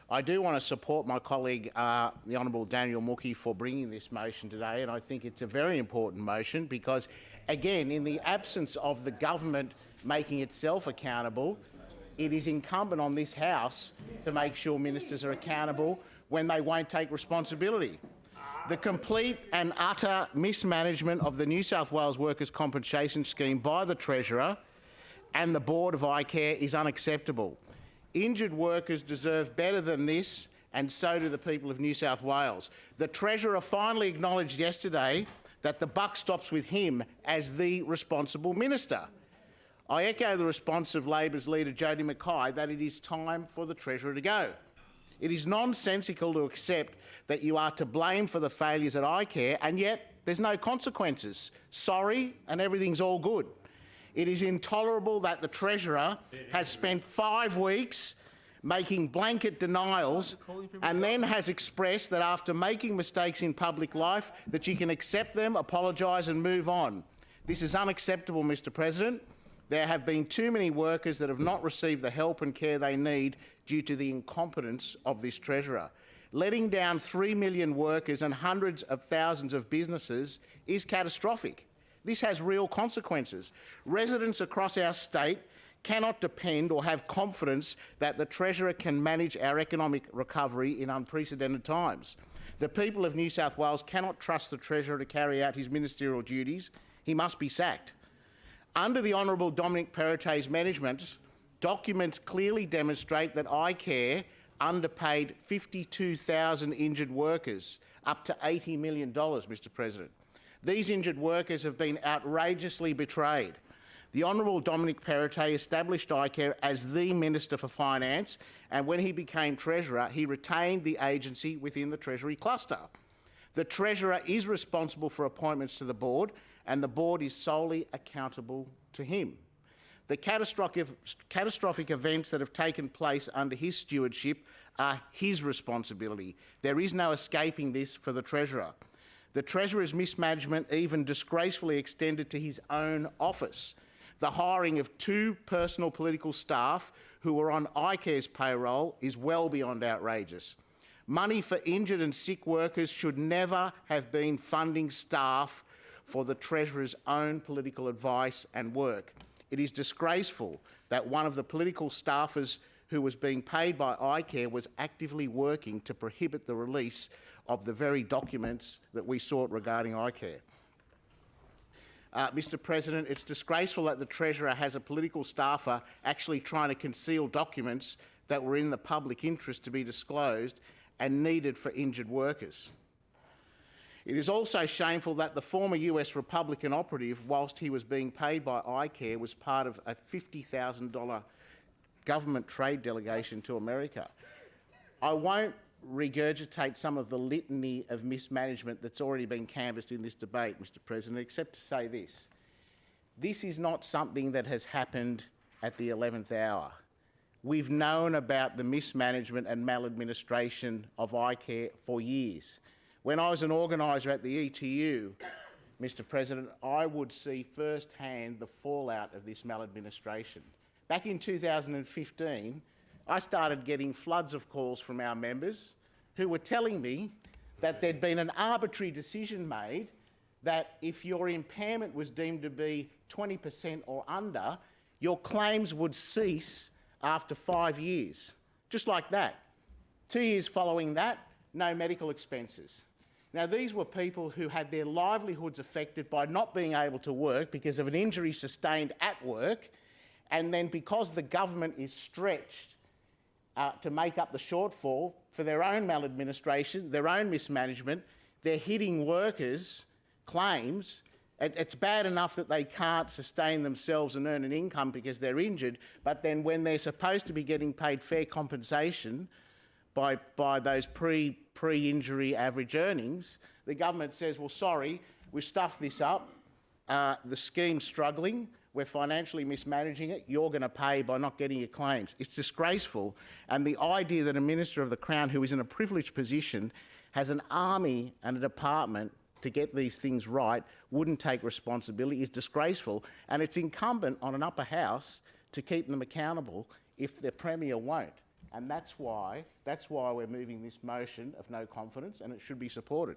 I do want to support my colleague, the Honourable Daniel Mookhey, for bringing this motion today, and I think it's a very important motion because, again, in the absence of the government making itself accountable, it is incumbent on this House to make sure ministers are accountable when they won't take responsibility. The complete and utter mismanagement of the New South Wales Workers' Compensation Scheme by the Treasurer and the Board of icare is unacceptable. Injured workers deserve better than this, and so do the people of New South Wales. The Treasurer finally acknowledged yesterday that the buck stops with him as the responsible minister. I echo the response of Labor's leader Jody Mackay that it is time for the Treasurer to go. It is nonsensical to accept that you are to blame for the failures at icare and yet there's no consequences. Sorry, and everything's all good. It is intolerable that the Treasurer has spent 5 weeks making blanket denials and then has expressed that after making mistakes in public life that you can accept them, apologise and move on. This is unacceptable, Mr President. There have been too many workers that have not received the help and care they need due to the incompetence of this Treasurer. Letting down 3 million workers and hundreds of thousands of businesses is catastrophic. This has real consequences. Residents across our state cannot depend or have confidence that the Treasurer can manage our economic recovery in unprecedented times. The people of New South Wales cannot trust the Treasurer to carry out his ministerial duties. He must be sacked. Under the Honourable Dominic Perrottet's management, documents clearly demonstrate that icare underpaid 52,000 injured workers, up to $80 million, Mr President. These injured workers have been outrageously betrayed. The Honourable Dominic Perrottet established icare as the Minister for Finance, and when he became Treasurer, he retained the agency within the Treasury cluster. The Treasurer is responsible for appointments to the board, and the board is solely accountable to him. The catastrophic events that have taken place under his stewardship are his responsibility. There is no escaping this for the Treasurer. The Treasurer's mismanagement even disgracefully extended to his own office. The hiring of 2 personal political staff who were on icare's payroll is well beyond outrageous. Money for injured and sick workers should never have been funding staff for the Treasurer's own political advice and work. It is disgraceful that one of the political staffers who was being paid by icare was actively working to prohibit the release of the very documents that we sought regarding icare. Mr President, it's disgraceful that the Treasurer has a political staffer actually trying to conceal documents that were in the public interest to be disclosed and needed for injured workers. It is also shameful that the former US Republican operative, whilst he was being paid by icare, was part of a $50,000 government trade delegation to America. I won't regurgitate some of the litany of mismanagement that's already been canvassed in this debate, Mr President, except to say this. This is not something that has happened at the 11th hour. We've known about the mismanagement and maladministration of icare for years. When I was an organiser at the ETU, Mr President, I would see firsthand the fallout of this maladministration. Back in 2015, I started getting floods of calls from our members who were telling me that there'd been an arbitrary decision made that if your impairment was deemed to be 20% or under, your claims would cease after 5 years. Just like that. 2 years following that, no medical expenses. Now, these were people who had their livelihoods affected by not being able to work because of an injury sustained at work, and then because the government is stretched to make up the shortfall for their own maladministration, their own mismanagement, they're hitting workers' claims. It's bad enough that they can't sustain themselves and earn an income because they're injured, but then when they're supposed to be getting paid fair compensation by those pre-injury average earnings, the government says, well, sorry, we've stuffed this up, the scheme's struggling, we're financially mismanaging it, you're going to pay by not getting your claims. It's disgraceful, and the idea that a Minister of the Crown who is in a privileged position has an army and a department to get these things right, wouldn't take responsibility, is disgraceful, and it's incumbent on an upper house to keep them accountable if the Premier won't. And that's why we're moving this motion of no confidence, and it should be supported.